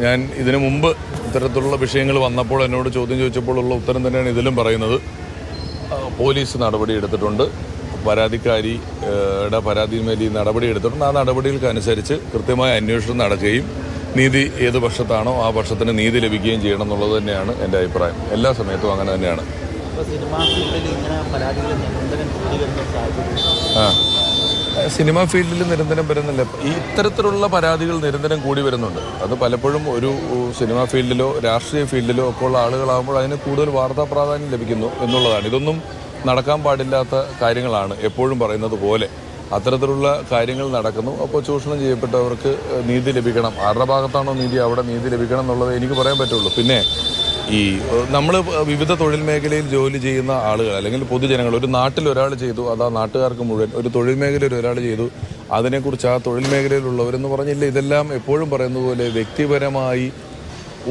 ഞാൻ ഇതിനു മുമ്പ് ഇത്തരത്തിലുള്ള വിഷയങ്ങൾ വന്നപ്പോൾ എന്നോട് ചോദ്യം ചോദിച്ചപ്പോഴുള്ള ഉത്തരം തന്നെയാണ് ഇതിലും പറയുന്നത്. പോലീസ് നടപടി എടുത്തിട്ടുണ്ട്, പരാതിക്കാരിയുടെ പരാതിയിന്മേൽ ഈ നടപടി എടുത്തിട്ടുണ്ട്. ആ നടപടികൾക്കനുസരിച്ച് കൃത്യമായ അന്വേഷണം നടക്കുകയും നീതി ഏത് പക്ഷത്താണോ ആ പക്ഷത്തിന് നീതി ലഭിക്കുകയും ചെയ്യണം എന്നുള്ളത് തന്നെയാണ് എൻ്റെ അഭിപ്രായം. എല്ലാ സമയത്തും അങ്ങനെ തന്നെയാണ്. സിനിമാ ഫീൽഡിൽ നിരന്തരം വരുന്നില്ല, ഈ ഇത്തരത്തിലുള്ള പരാതികൾ നിരന്തരം കൂടി വരുന്നുണ്ട്. അത് പലപ്പോഴും ഒരു സിനിമാ ഫീൽഡിലോ രാഷ്ട്രീയ ഫീൽഡിലോ ഒക്കെ ഉള്ള ആളുകളാകുമ്പോൾ അതിന് കൂടുതൽ വാർത്താ പ്രാധാന്യം ലഭിക്കുന്നു എന്നുള്ളതാണ്. ഇതൊന്നും നടക്കാൻ പാടില്ലാത്ത കാര്യങ്ങളാണ്. എപ്പോഴും പറയുന്നത് പോലെ അത്തരത്തിലുള്ള കാര്യങ്ങൾ നടക്കുന്നു. അപ്പോൾ ചൂഷണം ചെയ്യപ്പെട്ടവർക്ക് നീതി ലഭിക്കണം. ആരുടെ ഭാഗത്താണോ നീതി അവിടെ നീതി ലഭിക്കണം എന്നുള്ളത് എനിക്ക് പറയാൻ പറ്റുള്ളൂ. പിന്നെ ഈ നമ്മൾ വിവിധ തൊഴിൽ മേഖലയിൽ ജോലി ചെയ്യുന്ന ആളുകൾ അല്ലെങ്കിൽ പൊതുജനങ്ങൾ, ഒരു നാട്ടിൽ ഒരാൾ ചെയ്തു അത് ആ നാട്ടുകാർക്ക് മുഴുവൻ, ഒരു തൊഴിൽ മേഖലയിൽ ഒരാൾ ചെയ്തു അതിനെക്കുറിച്ച് ആ തൊഴിൽ മേഖലയിലുള്ളവരെന്ന് പറഞ്ഞില്ല. ഇതെല്ലാം എപ്പോഴും പറയുന്നത് പോലെ വ്യക്തിപരമായി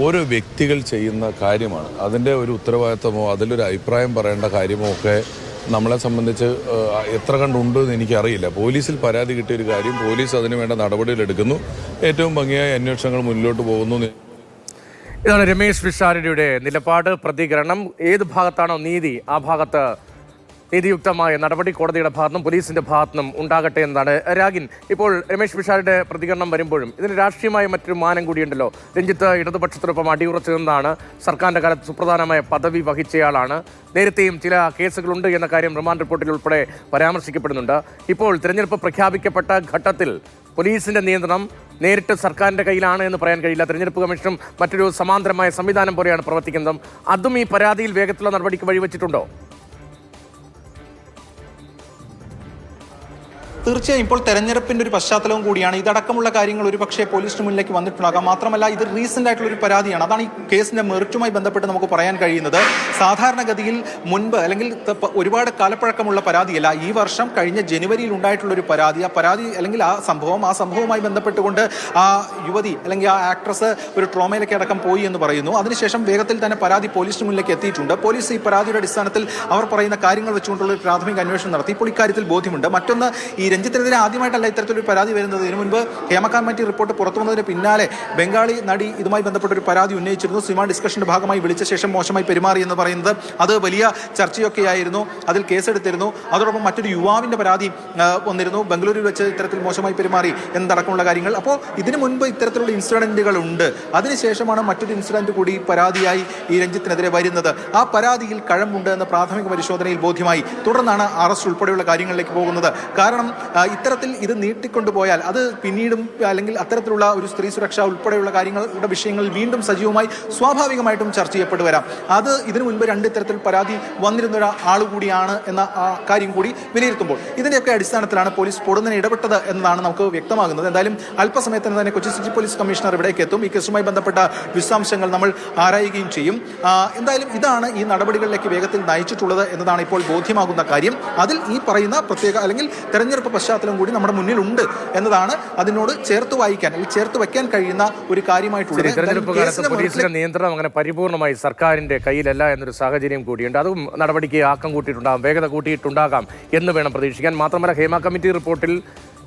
ഓരോ വ്യക്തികൾ ചെയ്യുന്ന കാര്യമാണ്. അതിൻ്റെ ഒരു ഉത്തരവാദിത്തമോ അതിലൊരു അഭിപ്രായം പറയേണ്ട കാര്യമോ ഒക്കെ നമ്മളെ സംബന്ധിച്ച് എത്ര കണ്ടുണ്ട് എന്ന് എനിക്കറിയില്ല. പോലീസിൽ പരാതി കിട്ടിയ ഒരു കാര്യം, പോലീസ് അതിന് വേണ്ട നടപടികൾ എടുക്കുന്നു, ഏറ്റവും ഭംഗിയായ അന്വേഷണങ്ങൾ മുന്നിലോട്ട് പോകുന്നു. ഇതാണ് രമേശ് പിഷാരടിയുടെ നിലപാട്, പ്രതികരണം. ഏത് ഭാഗത്താണോ നീതി ആ ഭാഗത്ത് നീതിയുക്തമായ നടപടി കോടതിയുടെ ഭാഗത്തുനിന്നും പോലീസിന്റെ ഭാഗത്തുനിന്നും ഉണ്ടാകട്ടെ എന്നതാണ്. രാഗിൻ, ഇപ്പോൾ രമേശ് പിഷാരടിയുടെ പ്രതികരണം വരുമ്പോഴും ഇതിന് രാഷ്ട്രീയമായ മറ്റൊരു മാനം കൂടിയുണ്ടല്ലോ. രഞ്ജിത്ത് ഇടതുപക്ഷത്തിനൊപ്പം അടിയുറച്ചു നിന്നാണ്, സർക്കാരിന്റെ കാലത്ത് സുപ്രധാനമായ പദവി വഹിച്ചയാളാണ്. നേരത്തെയും ചില കേസുകളുണ്ട് എന്ന കാര്യം റിമാൻഡ് റിപ്പോർട്ടിൽ ഉൾപ്പെടെ പരാമർശിക്കപ്പെടുന്നുണ്ട്. ഇപ്പോൾ തിരഞ്ഞെടുപ്പ് പ്രഖ്യാപിക്കപ്പെട്ട ഘട്ടത്തിൽ പോലീസിന്റെ നിയന്ത്രണം നേരിട്ട് സർക്കാരിന്റെ കയ്യിലാണ് എന്ന് പറയാൻ കഴിയില്ല. തെരഞ്ഞെടുപ്പ് കമ്മീഷനും മറ്റൊരു സമാന്തരമായ സംവിധാനം പോലെയാണ് പ്രവർത്തിക്കുന്നത്. അതും ഈ പരാതിയിൽ വേഗത്തിലുള്ള നടപടിക്ക് വഴിവെച്ചിട്ടുണ്ടോ? തീർച്ചയായും ഇപ്പോൾ തെരഞ്ഞെടുപ്പിന്റെ ഒരു പശ്ചാത്തലവും കൂടിയാണ്. ഇതടക്കമുള്ള കാര്യങ്ങൾ ഒരുപക്ഷെ പോലീസിന് മുന്നിലേക്ക് വന്നിട്ടുണ്ടാകാം. മാത്രമല്ല ഇത് റീസെന്റ് ആയിട്ടുള്ള ഒരു പരാതിയാണ്. അതാണ് ഈ കേസിന്റെ മെറിറ്റുമായി ബന്ധപ്പെട്ട് നമുക്ക് പറയാൻ കഴിയുന്നത്. സാധാരണഗതിയിൽ മുൻപ് അല്ലെങ്കിൽ ഒരുപാട് കാലപ്പഴക്കമുള്ള പരാതിയല്ല, ഈ വർഷം കഴിഞ്ഞ ജനുവരിയിൽ ഉണ്ടായിട്ടുള്ള ഒരു പരാതി. ആ പരാതി അല്ലെങ്കിൽ ആ സംഭവവുമായി ബന്ധപ്പെട്ടുകൊണ്ട് ആ യുവതി അല്ലെങ്കിൽ ആ ആക്ട്രസ് ഒരു ട്രോമയിലേക്ക് അടക്കം പോയി എന്ന് പറയുന്നു. അതിനുശേഷം വേഗത്തിൽ തന്നെ പരാതി പോലീസിന് മുന്നിലേക്ക് എത്തിയിട്ടുണ്ട്. പോലീസ് ഈ പരാതിയുടെ അടിസ്ഥാനത്തിൽ അവർ പറയുന്ന കാര്യങ്ങൾ വെച്ചുകൊണ്ടുള്ള ഒരു പ്രാഥമിക അന്വേഷണം നടത്തി. ഇപ്പോൾ ഇക്കാര്യത്തിൽ ബോധ്യമുണ്ട്. മറ്റൊന്ന്, ഈ രഞ്ജിത്തിനെതിരെ ആദ്യമായിട്ടല്ല ഇത്തരത്തിലൊരു പരാതി വരുന്നത്. ഇതിനു മുൻപ് ഹേമ കമ്മിറ്റി റിപ്പോർട്ട് പുറത്തു വന്നതിന് പിന്നാലെ ബംഗാളി നടി ഇതുമായി ബന്ധപ്പെട്ട ഒരു പരാതി ഉന്നയിച്ചിരുന്നു. സിനിമ ഡിസ്കഷന്റെ ഭാഗമായി വിളിച്ച ശേഷം മോശമായി പെരുമാറി എന്ന് പറയുന്നത് അത് വലിയ ചർച്ചയൊക്കെയായിരുന്നു. അതിൽ കേസെടുത്തിരുന്നു. അതോടൊപ്പം മറ്റൊരു യുവാവിന്റെ പരാതി വന്നിരുന്നു, ബംഗളൂരുവിൽ വെച്ച് ഇത്തരത്തിൽ മോശമായി പെരുമാറി എന്നടക്കമുള്ള കാര്യങ്ങൾ. അപ്പോൾ ഇതിനു മുൻപ് ഇത്തരത്തിലുള്ള ഇൻസിഡന്റുകൾ ഉണ്ട്. അതിനുശേഷമാണ് മറ്റൊരു ഇൻസിഡന്റ് കൂടി പരാതിയായി ഈ രഞ്ജിത്തിനെതിരെ വരുന്നത്. ആ പരാതിയിൽ കഴമ്പുണ്ട് എന്ന് പ്രാഥമിക പരിശോധനയിൽ ബോധ്യമായി. തുടർന്നാണ് അറസ്റ്റ് ഉൾപ്പെടെയുള്ള കാര്യങ്ങളിലേക്ക് പോകുന്നത്. കാരണം ഇത്തരത്തിൽ ഇത് നീട്ടിക്കൊണ്ടുപോയാൽ അത് പിന്നീടും അല്ലെങ്കിൽ അത്തരത്തിലുള്ള ഒരു സ്ത്രീ സുരക്ഷ ഉൾപ്പെടെയുള്ള കാര്യങ്ങളുടെ വിഷയങ്ങൾ വീണ്ടും സജീവമായി സ്വാഭാവികമായിട്ടും ചർച്ച ചെയ്യപ്പെട്ടു വരാം. അത് ഇതിനു മുൻപ് ഇത്തരത്തിൽ പരാതി വന്നിരുന്ന ഒരാൾ കൂടിയാണ് എന്ന ആ കാര്യം കൂടി വിലയിരുത്തുമ്പോൾ ഇതിൻ്റെയൊക്കെ അടിസ്ഥാനത്തിലാണ് പോലീസ് പൊടുന്നതിന് ഇടപെട്ടത് എന്നതാണ് നമുക്ക് വ്യക്തമാകുന്നത്. എന്തായാലും അല്പസമയത്തിന് തന്നെ കൊച്ചി സിറ്റി പോലീസ് കമ്മീഷണർ ഇവിടേക്ക് എത്തും. ഈ കേസുമായി ബന്ധപ്പെട്ട വിശദാംശങ്ങൾ നമ്മൾ ആരായുകയും ചെയ്യും. എന്തായാലും ഇതാണ് ഈ നടപടികളിലേക്ക് വേഗത്തിൽ നയിച്ചിട്ടുള്ളത് എന്നതാണ് ഇപ്പോൾ ബോധ്യമാകുന്ന കാര്യം. അതിൽ ഈ പറയുന്ന പ്രത്യേക അല്ലെങ്കിൽ തെരഞ്ഞെടുപ്പ് പശ്ചാത്തലം കൂടി നമ്മുടെ മുന്നിലുണ്ട് എന്നതാണ് അതിനോട് ചേർത്ത് വായിക്കാൻ അല്ലെങ്കിൽ ചേർത്ത് വെക്കാൻ കഴിയുന്ന ഒരു കാര്യമായിട്ടുള്ളത്. തെരഞ്ഞെടുപ്പ് കാലത്ത് പോലീസിന്റെ നിയന്ത്രണം അങ്ങനെ പരിപൂർണമായി സർക്കാരിന്റെ കയ്യിലല്ല എന്നൊരു സാഹചര്യം കൂടിയുണ്ട്. അതും നടപടിക്ക് ആക്കം കൂട്ടിയിട്ടുണ്ടാകാം, വേഗത കൂട്ടിയിട്ടുണ്ടാകാം എന്ന് വേണം പ്രതീക്ഷിക്കാൻ. മാത്രമല്ല ഹേമ കമ്മിറ്റി റിപ്പോർട്ടിൽ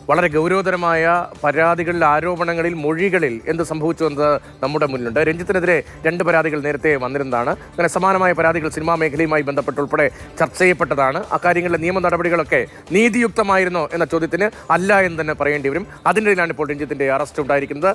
വളരെ ഗൗരവതരമായ പരാതികളിൽ, ആരോപണങ്ങളിൽ, മൊഴികളിൽ എന്ത് സംഭവിച്ചു എന്നത് നമ്മുടെ മുന്നിലുണ്ട്. രഞ്ജിത്തിനെതിരെ 2 പരാതികൾ നേരത്തെ വന്നിരുന്നതാണ്. അങ്ങനെ സമാനമായ പരാതികൾ സിനിമാ മേഖലയുമായി ബന്ധപ്പെട്ട് ഉൾപ്പെടെ ചർച്ച ചെയ്യപ്പെട്ടതാണ്. അക്കാര്യങ്ങളിലെ നിയമ നടപടികളൊക്കെ നീതിയുക്തമായിരുന്നോ എന്ന ചോദ്യത്തിന് അല്ല എന്ന് തന്നെ പറയേണ്ടി വരും. അതിനിടയിലാണ് ഇപ്പോൾ രഞ്ജിത്തിന്റെ അറസ്റ്റ് ഉണ്ടായിരിക്കുന്നത്.